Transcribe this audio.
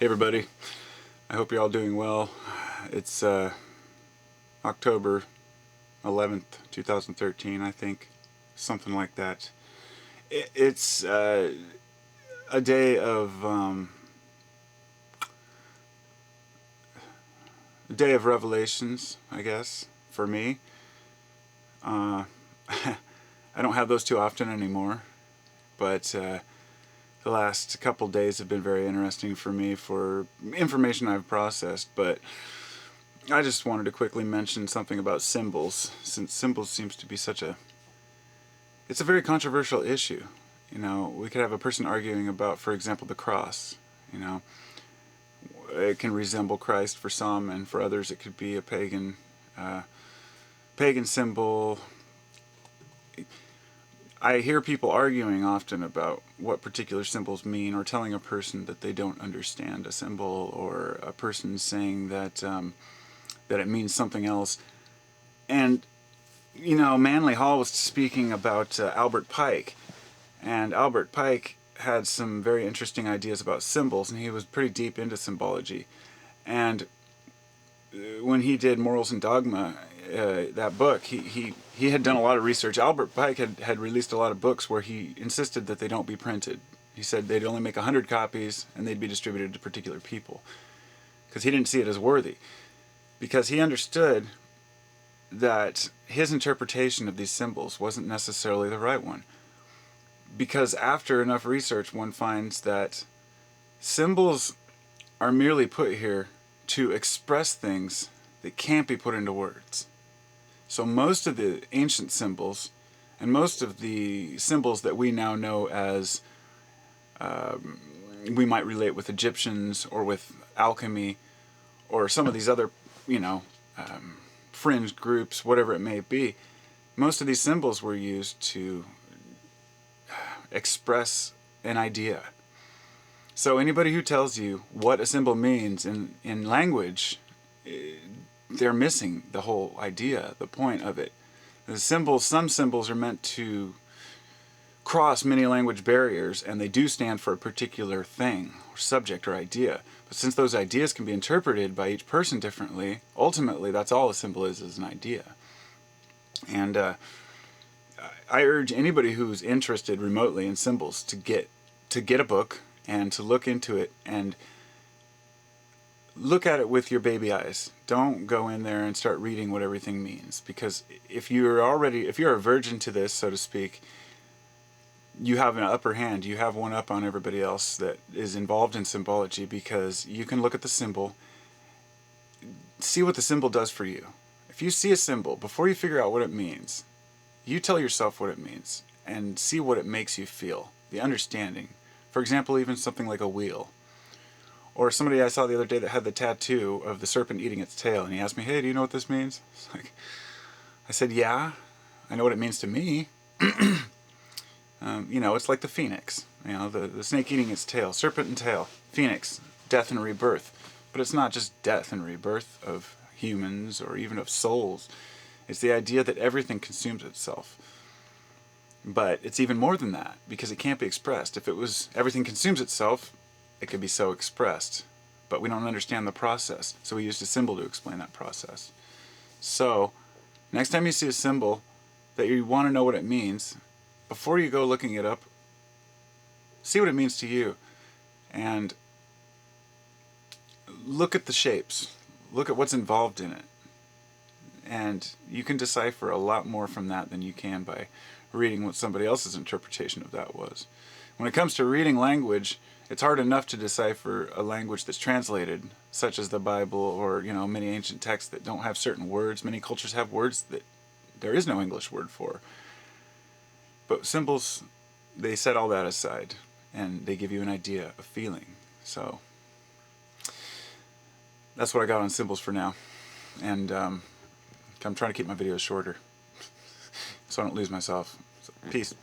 Hey everybody, I hope you're all doing well. It's October 11th, 2013, I think, something like that. It's a day of revelations, I guess, for me. I don't have those too often anymore, but the last couple days have been very interesting for me for information I've processed, but I just wanted to quickly mention something about symbols, since symbols seems to be it's a very controversial issue. You know, we could have a person arguing about, for example, the cross. You know, it can resemble Christ for some, and for others it could be a pagan symbol. I hear people arguing often about what particular symbols mean, or telling a person that they don't understand a symbol, or a person saying that that it means something else. And, you know, Manly Hall was speaking about Albert Pike, and Albert Pike had some very interesting ideas about symbols, and he was pretty deep into symbology. And when he did Morals and Dogma, that book, he had done a lot of research. Albert Pike had released a lot of books where he insisted that they don't be printed. He said they'd only make 100 copies and they'd be distributed to particular people, because he didn't see it as worthy. Because he understood that his interpretation of these symbols wasn't necessarily the right one. Because after enough research, one finds that symbols are merely put here to express things that can't be put into words. So most of the ancient symbols, and most of the symbols that we now know as, we might relate with Egyptians or with alchemy, or some of these other, you know, fringe groups, whatever it may be, most of these symbols were used to express an idea. So anybody who tells you what a symbol means in language, they're missing the whole idea, the point of it. The symbols, some symbols are meant to cross many language barriers, and they do stand for a particular thing, or subject, or idea. But since those ideas can be interpreted by each person differently, ultimately that's all a symbol is an idea. And I urge anybody who's interested remotely in symbols to get a book and to look into it, and look at it with your baby eyes. Don't go in there and start reading what everything means, because if you're a virgin to this, so to speak, you have an upper hand. You have one up on everybody else that is involved in symbology, because you can look at the symbol, see what the symbol does for you. If you see a symbol, before you figure out what it means, you tell yourself what it means and see what it makes you feel, the understanding. For example, even something like a wheel. Or somebody I saw the other day that had the tattoo of the serpent eating its tail, and he asked me, "Hey, do you know what this means?" It's like, I said, "Yeah, I know what it means to me." You know, it's like the phoenix. You know, the snake eating its tail, serpent and tail, phoenix, death and rebirth. But it's not just death and rebirth of humans or even of souls. It's the idea that everything consumes itself. But it's even more than that, because it can't be expressed. If it was everything consumes itself, it could be so expressed. But we don't understand the process, so we used a symbol to explain that process. So, next time you see a symbol that you want to know what it means, before you go looking it up, see what it means to you, and look at the shapes, look at what's involved in it, and you can decipher a lot more from that than you can by reading what somebody else's interpretation of that was. When it comes to reading language, it's hard enough to decipher a language that's translated, such as the Bible, or, you know, many ancient texts that don't have certain words. Many cultures have words that there is no English word for. But symbols, they set all that aside, and they give you an idea, a feeling. So that's what I got on symbols for now. And I'm trying to keep my videos shorter so I don't lose myself. So, peace.